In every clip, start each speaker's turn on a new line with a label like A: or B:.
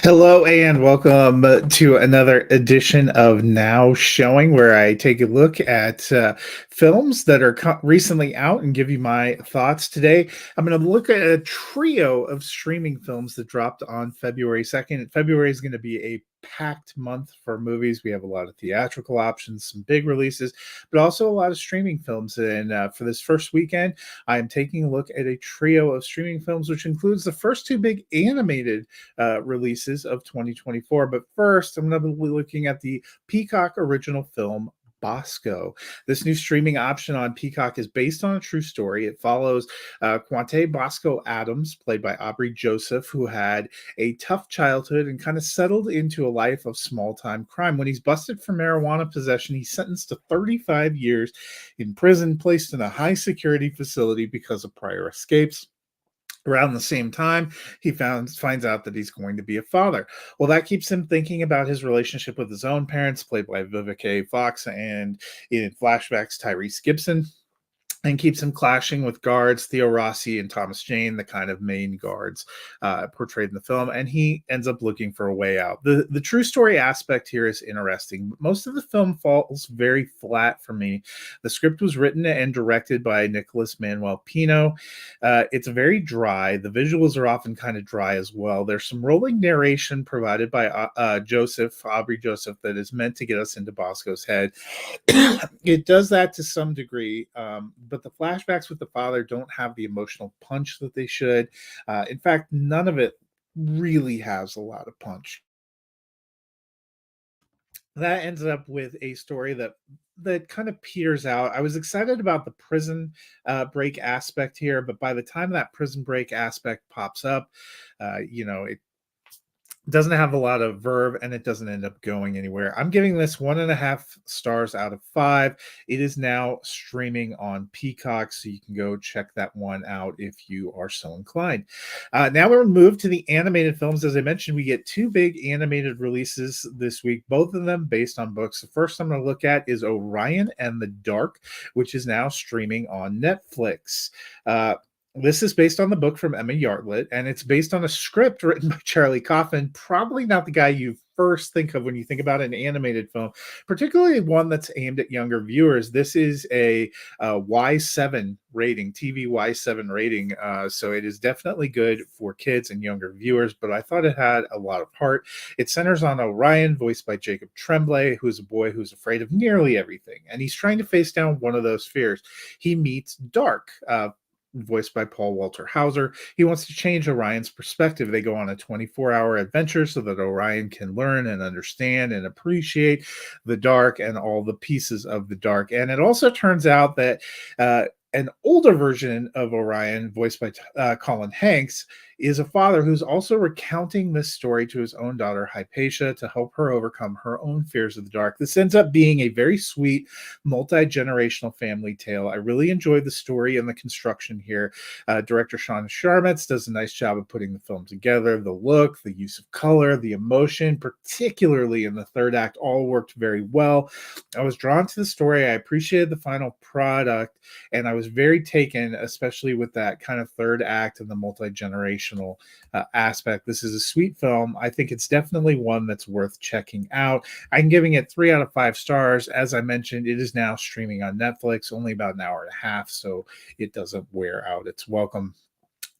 A: Hello and welcome to another edition of Now Showing, where I take a look at films that are recently out and give you my thoughts today. I'm going to look at a trio of streaming films that dropped on February 2nd. February is going to be a packed month for movies. We have a lot of theatrical options, some big releases, but also a lot of streaming films. And for this first weekend, I am taking a look at a trio of streaming films, which includes the first two big animated releases of 2024. But first, I'm going to be looking at the Peacock original film Bosco. This new streaming option on Peacock is based on a true story. It follows Quante Bosco Adams, played by Aubrey Joseph, who had a tough childhood and kind of settled into a life of small time crime. When he's busted for marijuana possession, he's sentenced to 35 years in prison, placed in a high security facility because of prior escapes. Around the same time, he finds out that he's going to be a father. Well, that keeps him thinking about his relationship with his own parents, played by Vivica Fox, and in flashbacks, Tyrese Gibson, and keeps him clashing with guards Theo Rossi and Thomas Jane, the kind of main guards portrayed in the film, and he ends up looking for a way out. The true story aspect here is interesting, but most of the film falls very flat for me. The script was written and directed by Nicholas Manuel Pino. It's very dry. The visuals are often kind of dry as well. There's some rolling narration provided by Aubrey Joseph, that is meant to get us into Bosco's head. It does that to some degree, but the flashbacks with the father don't have the emotional punch that they should. In fact, none of it really has a lot of punch. That ends up with a story that kind of peters out. I was excited about the prison break aspect here, but by the time that prison break aspect pops up, it doesn't have a lot of verb, and it doesn't end up going anywhere. I'm giving this 1.5 stars out of 5. It is now streaming on Peacock, so you can go check that one out if you are so inclined. Now we're moved to the animated films. As I mentioned, we get two big animated releases this week, both of them based on books. The first I'm going to look at is Orion and the Dark, which is now streaming on Netflix. This is based on the book from Emma Yartlett, and it's based on a script written by Charlie Kaufman. Probably not the guy you first think of when you think about an animated film, particularly one that's aimed at younger viewers. This is a Y7 rating, TV Y7 rating, so it is definitely good for kids and younger viewers, but I thought it had a lot of heart. It centers on Orion, voiced by Jacob Tremblay, who's a boy who's afraid of nearly everything, and he's trying to face down one of those fears. He meets Dark, voiced by Paul Walter Hauser. He wants to change Orion's perspective. They go on a 24-hour adventure so that Orion can learn and understand and appreciate the dark and all the pieces of the dark. And it also turns out that an older version of Orion, voiced by Colin Hanks, is a father who's also recounting this story to his own daughter, Hypatia, to help her overcome her own fears of the dark. This ends up being a very sweet, multi-generational family tale. I really enjoyed the story and the construction here. Director Sean Sharmetz does a nice job of putting the film together. The look, the use of color, the emotion, particularly in the third act, all worked very well. I was drawn to the story. I appreciated the final product, and I was very taken, especially with that kind of third act and the multi-generational aspect. This is a sweet film. I think it's definitely one that's worth checking out. I'm giving it 3 out of 5 stars. As I mentioned, it is now streaming on Netflix, only about an hour and a half, so it doesn't wear out its welcome.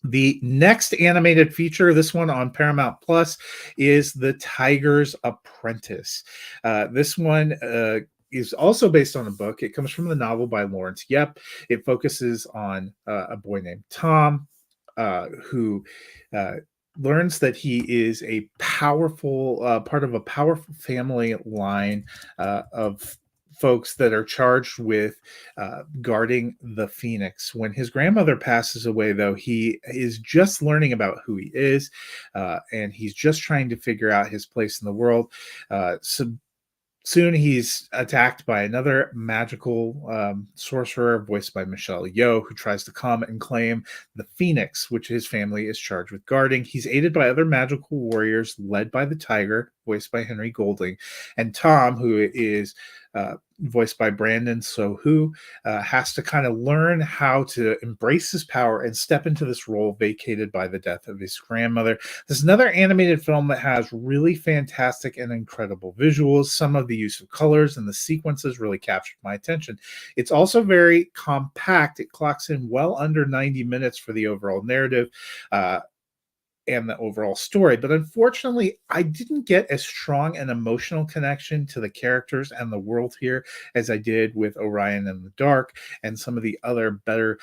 A: The next animated feature, this one on Paramount Plus, is The Tiger's Apprentice. This one is also based on a book. It comes from the novel by Lawrence Yep. It focuses on a boy named Tom, who learns that he is a powerful part of a powerful family line of folks that are charged with guarding the Phoenix. When his grandmother passes away, though, he is just learning about who he is, and he's just trying to figure out his place in the world. So soon he's attacked by another magical sorcerer voiced by Michelle Yeoh, who tries to come and claim the Phoenix, which his family is charged with guarding. He's aided by other magical warriors led by the Tiger, voiced by Henry Golding, and Tom, who is voiced by Brandon Sohu, has to kind of learn how to embrace his power and step into this role vacated by the death of his grandmother. There's another animated film that has really fantastic and incredible visuals. Some of the use of colors and the sequences really captured my attention. It's also very compact. It clocks in well under 90 minutes for the overall narrative. And the overall story. But unfortunately, I didn't get as strong an emotional connection to the characters and the world here as I did with Orion and the Dark and some of the other better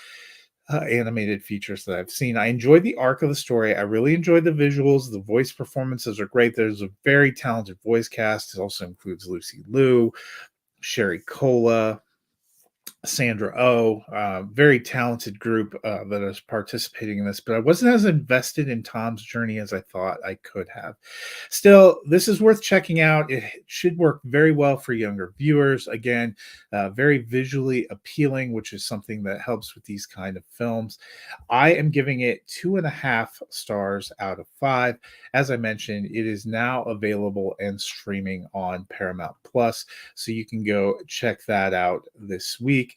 A: animated features that I've seen. I enjoyed the arc of the story. I really enjoyed the visuals. The voice performances are great. There's a very talented voice cast. It also includes Lucy Liu, Sherry Cola, Sandra Oh, very talented group that is participating in this, but I wasn't as invested in Tom's journey as I thought I could have. Still, this is worth checking out. It should work very well for younger viewers. Again, very visually appealing, which is something that helps with these kind of films. I am giving it 2.5 stars out of 5. As I mentioned, it is now available and streaming on Paramount Plus, so you can go check that out this week.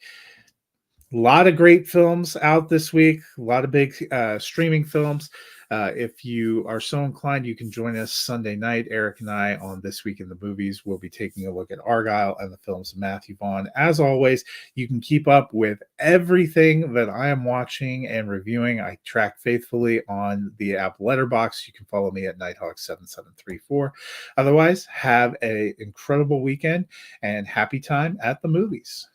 A: A lot of great films out this week, a lot of big streaming films. If you are so inclined, you can join us Sunday night. Eric and I on This Week in the Movies will be taking a look at Argyle and the films of Matthew Vaughn. As always, you can keep up with everything that I am watching and reviewing. I track faithfully on the app Letterboxd. You can follow me at Nighthawk7734. Otherwise, have an incredible weekend and happy time at the movies.